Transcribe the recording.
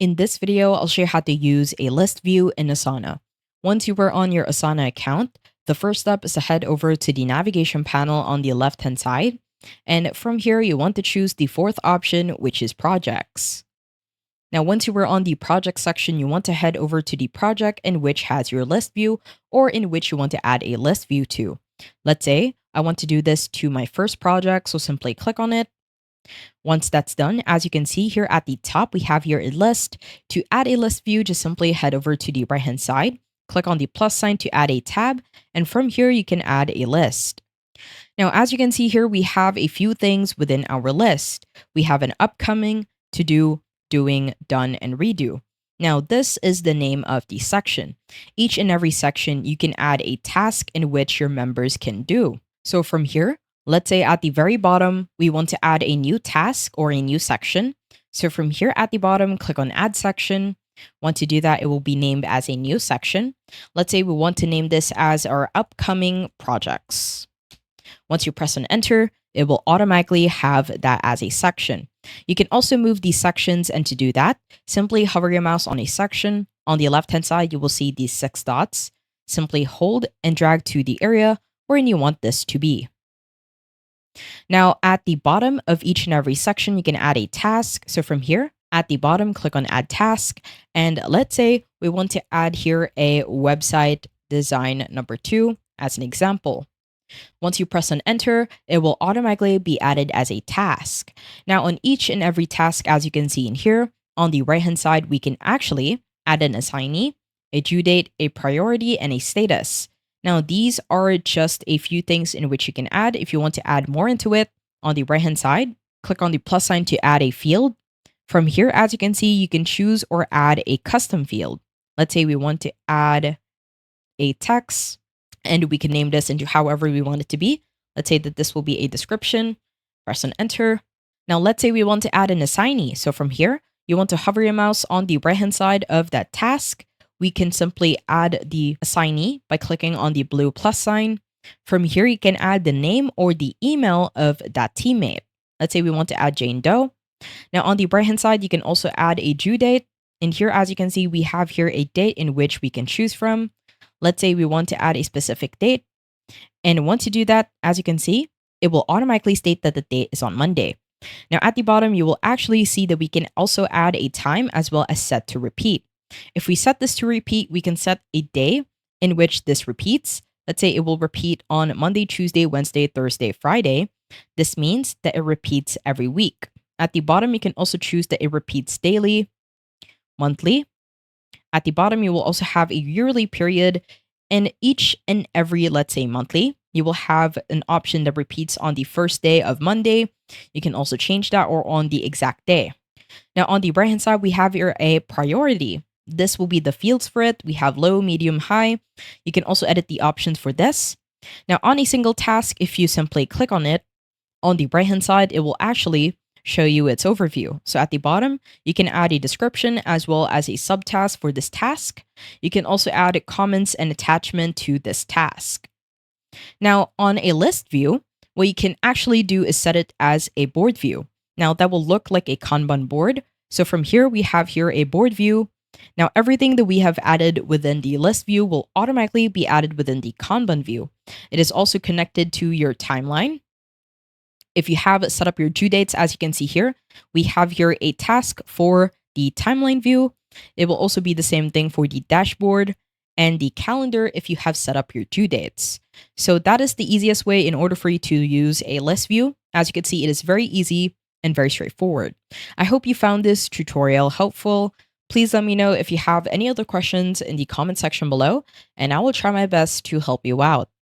In this video, I'll show you how to use a list view in Asana. Once you are on your Asana account, the first step is to head over to the navigation panel on the left-hand side. And from here, you want to choose the fourth option, which is projects. Now, once you are on the project section, you want to head over to the project in which has your list view or in which you want to add a list view to. Let's say I want to do this to my first project, so simply click on it. Once that's done, as you can see here at the top, we have here a list. To add a list view, just simply head over to the right-hand side, click on the plus sign to add a tab, and from here you can add a list. Now, as you can see here, we have a few things within our list. We have an upcoming, to do, doing, done, and redo. Now, this is the name of the section. Each and every section, you can add a task in which your members can do. So from here, let's say at the very bottom, we want to add a new task or a new section. So from here at the bottom, click on Add Section. Once you do that, it will be named as a new section. Let's say we want to name this as our upcoming projects. Once you press on Enter, it will automatically have that as a section. You can also move these sections, and to do that, simply hover your mouse on a section. On the left-hand side, you will see these 6 dots. Simply hold and drag to the area where you want this to be. Now, at the bottom of each and every section, you can add a task. So from here, at the bottom, click on Add Task. And let's say we want to add here a website design number 2 as an example. Once you press on Enter, it will automatically be added as a task. Now, on each and every task, as you can see in here, on the right-hand side, we can actually add an assignee, a due date, a priority, and a status. Now, these are just a few things in which you can add. If you want to add more into it, on the right-hand side, click on the plus sign to add a field. From here, as you can see, you can choose or add a custom field. Let's say we want to add a text, and we can name this into however we want it to be. Let's say that this will be a description. Press on Enter. Now, let's say we want to add an assignee. So from here, you want to hover your mouse on the right-hand side of that task. We can simply add the assignee by clicking on the blue plus sign. From here, you can add the name or the email of that teammate. Let's say we want to add Jane Doe. Now, on the right-hand side, you can also add a due date. And here, as you can see, we have here a date in which we can choose from. Let's say we want to add a specific date. And once you do that, as you can see, it will automatically state that the date is on Monday. Now, at the bottom, you will actually see that we can also add a time as well as set to repeat. If we set this to repeat, we can set a day in which this repeats. Let's say it will repeat on Monday, Tuesday, Wednesday, Thursday, Friday. This means that it repeats every week. At the bottom, you can also choose that it repeats daily, monthly. At the bottom, you will also have a yearly period, and each and every, let's say monthly, you will have an option that repeats on the first day of Monday. You can also change that or on the exact day. Now, on the right-hand side, we have here a priority. This will be the fields for it. We have low, medium, high. You can also edit the options for this. Now, on a single task, if you simply click on it, on the right-hand side, it will actually show you its overview. So at the bottom, you can add a description as well as a subtask for this task. You can also add comments and attachment to this task. Now, on a list view, what you can actually do is set it as a board view. Now, that will look like a Kanban board. So from here, we have here a board view. Now, everything that we have added within the list view will automatically be added within the Kanban view. It is also connected to your timeline. If you have set up your due dates, as you can see here, we have here a task for the timeline view. It will also be the same thing for the dashboard and the calendar if you have set up your due dates. So that is the easiest way in order for you to use a list view. As you can see, it is very easy and very straightforward. I hope you found this tutorial helpful. Please let me know if you have any other questions in the comment section below, and I will try my best to help you out.